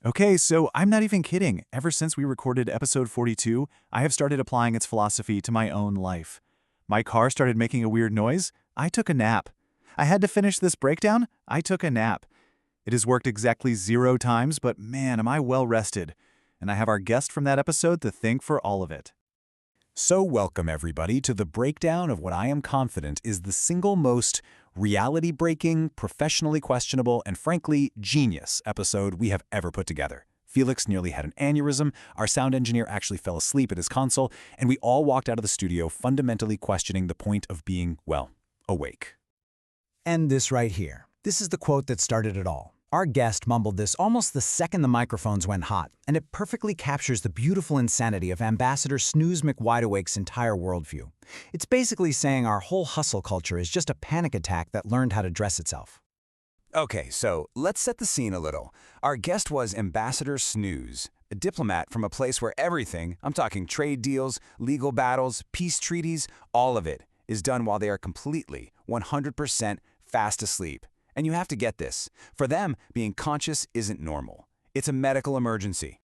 Okay, so I'm not even kidding. Ever since we recorded episode 42, I have started applying its philosophy to my own life. My car started making a weird noise. I took a nap. I had to finish this breakdown. I took a nap. It has worked exactly 0 times, but man, am I well rested. And I have our guest from that episode to thank for all of it. So welcome everybody to the breakdown of what I am confident is the single most reality-breaking, professionally questionable, and frankly, genius episode we have ever put together. Felix nearly had an aneurysm, our sound engineer actually fell asleep at his console, and we all walked out of the studio fundamentally questioning the point of being, well, awake. And this right here. This is the quote that started it all. Our guest mumbled this almost the second the microphones went hot, and it perfectly captures the beautiful insanity of Ambassador Snooze McWideawake's entire worldview. It's basically saying our whole hustle culture is just a panic attack that learned how to dress itself. Okay, so let's set the scene a little. Our guest was Ambassador Snooze, a diplomat from a place where everything, I'm talking trade deals, legal battles, peace treaties, all of it, is done while they are completely, 100% fast asleep. And you have to get this. For them, being conscious isn't normal. It's a medical emergency.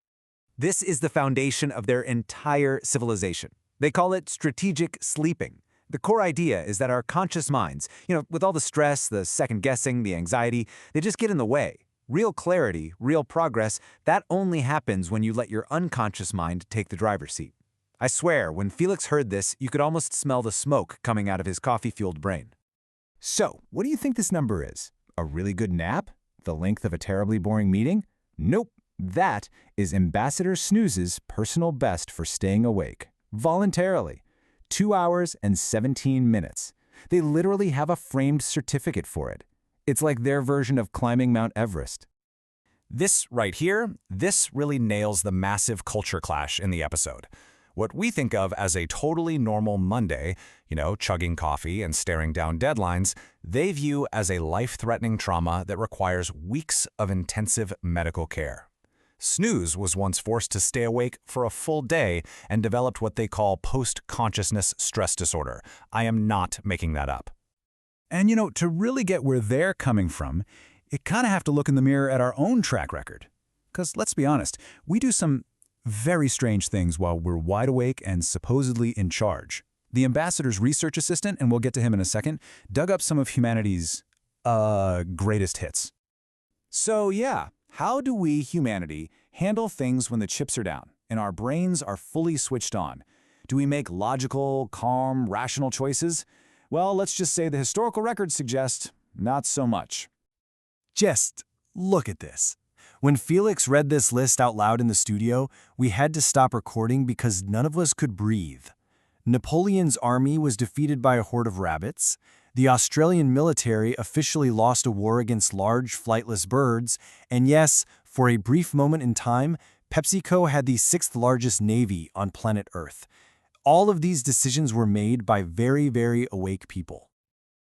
This is the foundation of their entire civilization. They call it strategic sleeping. The core idea is that our conscious minds, with all the stress, the second-guessing, the anxiety, they just get in the way. Real clarity, real progress, that only happens when you let your unconscious mind take the driver's seat. I swear, when Felix heard this, you could almost smell the smoke coming out of his coffee-fueled brain. So, what do you think this number is? A really good nap? The length of a terribly boring meeting? Nope. That is Ambassador Snooze's personal best for staying awake. Voluntarily. 2 hours and 17 minutes. They literally have a framed certificate for it. It's like their version of climbing Mount Everest. This right here, this really nails the massive culture clash in the episode. What we think of as a totally normal Monday, chugging coffee and staring down deadlines, they view as a life-threatening trauma that requires weeks of intensive medical care. Snooze was once forced to stay awake for a full day and developed what they call post-consciousness stress disorder. I am not making that up. And to really get where they're coming from, you kind of have to look in the mirror at our own track record. Because let's be honest, we do some very strange things while we're wide awake and supposedly in charge. The ambassador's research assistant, and we'll get to him in a second, dug up some of humanity's, greatest hits. So yeah, how do we, humanity, handle things when the chips are down and our brains are fully switched on? Do we make logical, calm, rational choices? Well, let's just say the historical records suggest not so much. Just look at this. When Felix read this list out loud in the studio, we had to stop recording because none of us could breathe. Napoleon's army was defeated by a horde of rabbits. The Australian military officially lost a war against large, flightless birds. And yes, for a brief moment in time, PepsiCo had the 6th largest navy on planet Earth. All of these decisions were made by very, very awake people.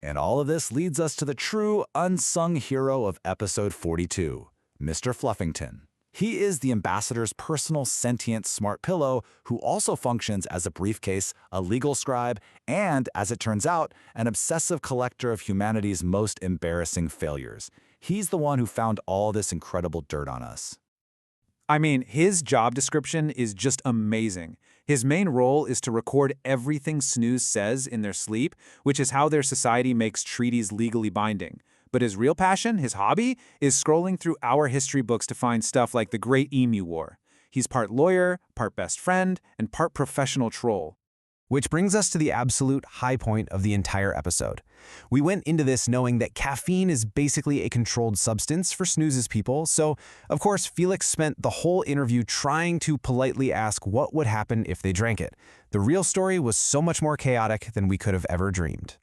And all of this leads us to the true unsung hero of episode 42. Mr. Fluffington. He is the ambassador's personal sentient smart pillow who also functions as a briefcase, a legal scribe, and, as it turns out, an obsessive collector of humanity's most embarrassing failures. He's the one who found all this incredible dirt on us. I mean, his job description is just amazing. His main role is to record everything Snooze says in their sleep, which is how their society makes treaties legally binding. But his real passion, his hobby, is scrolling through our history books to find stuff like the Great Emu War. He's part lawyer, part best friend, and part professional troll. Which brings us to the absolute high point of the entire episode. We went into this knowing that caffeine is basically a controlled substance for Snooze's people, so of course Felix spent the whole interview trying to politely ask what would happen if they drank it. The real story was so much more chaotic than we could have ever dreamed.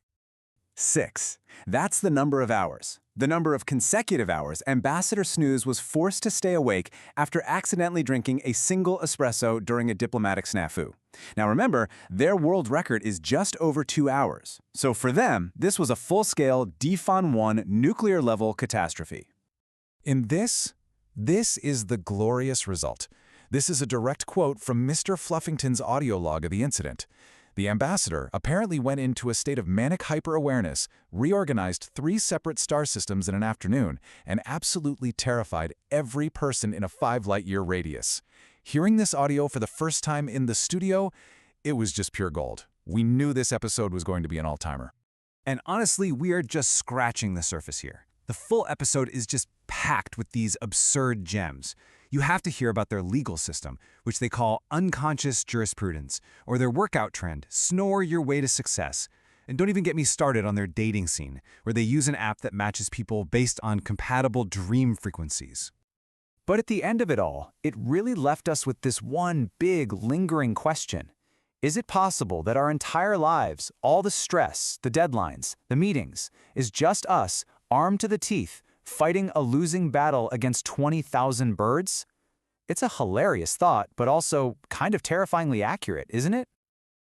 6. That's the number of hours. The number of consecutive hours Ambassador Snooze was forced to stay awake after accidentally drinking a single espresso during a diplomatic snafu. Now remember, their world record is just over 2 hours. So for them, this was a full-scale DEFON 1 nuclear-level catastrophe. In this is the glorious result. This is a direct quote from Mr. Fluffington's audio log of the incident. The ambassador apparently went into a state of manic hyper-awareness, reorganized 3 separate star systems in an afternoon, and absolutely terrified every person in a 5-light-year radius. Hearing this audio for the first time in the studio, it was just pure gold. We knew this episode was going to be an all-timer. And honestly, we are just scratching the surface here. The full episode is just packed with these absurd gems. You have to hear about their legal system, which they call unconscious jurisprudence, or their workout trend, snore your way to success. And don't even get me started on their dating scene, where they use an app that matches people based on compatible dream frequencies. But at the end of it all, it really left us with this one big, lingering question. Is it possible that our entire lives, all the stress, the deadlines, the meetings, is just us, armed to the teeth, fighting a losing battle against 20,000 birds? It's a hilarious thought, but also kind of terrifyingly accurate, isn't it?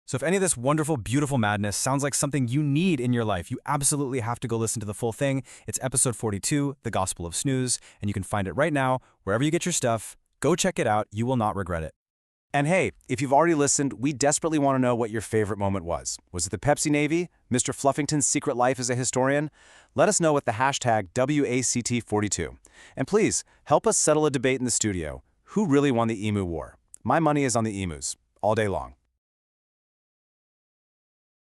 So if any of this wonderful, beautiful madness sounds like something you need in your life, you absolutely have to go listen to the full thing. It's episode 42, The Gospel of Snooze, and you can find it right now, wherever you get your stuff. Go check it out. You will not regret it. And hey, if you've already listened, we desperately want to know what your favorite moment was. Was it the Pepsi Navy? Mr. Fluffington's secret life as a historian? Let us know with the hashtag WACT42. And please, help us settle a debate in the studio. Who really won the Emu War? My money is on the emus, all day long.